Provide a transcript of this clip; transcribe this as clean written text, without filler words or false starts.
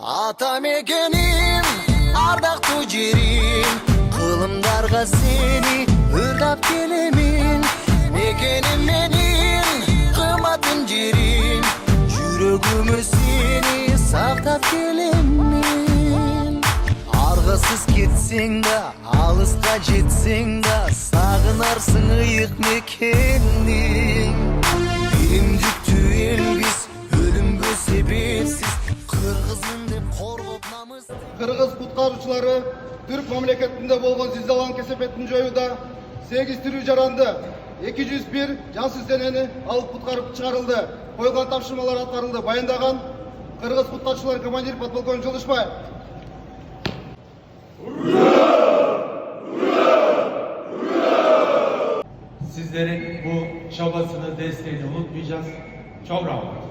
Ata mekenim, ardaqtu jerim, kılımdarga seni ırdap kelemin. Mekenim menin, kıymatın jerim, жүрөгүмө seni saktap kelemin. Argısız ketseң да, алыска жетсең да, сагынарсың ыйык мекенди. Биримдиктүү элбиз, өлүмгө себепсиз, кыргызмын деп коргоп намыс. Kırgız kutkarıcıları Türk memleketinde bolgon zilzalanın kesepetini joyuda 8 türü jarandı. 201 cansız deneni alıp kutkarıp çıkarıldı. Koyulgan tapşırmalar atkarıldı. Bayındagan Kırgız kutkarıcıları komandiri подполковник Жылышбаев. Sizlerin bu çabasını, desteğini unutmayacağız. Çok bravo.